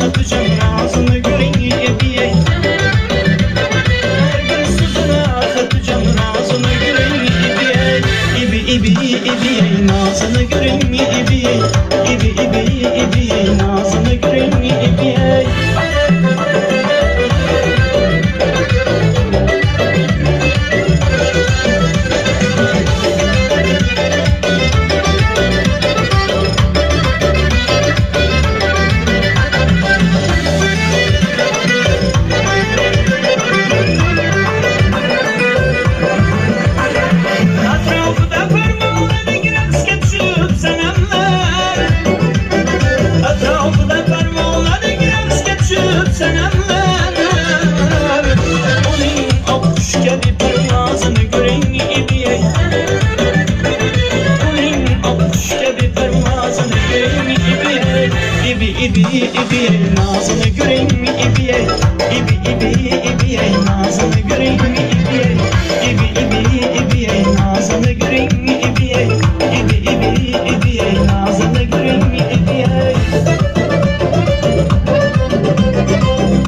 satacağım ağzını göreyim ibiye. Her gün sızına satacağım ağzını göreyim ibiye. İbi ibiye nazını göreyim ibiye. İbi ibiye nazını göreyim ibiye. İbi nazını göreyim ibiye. İbi ibiye nazını göreyim.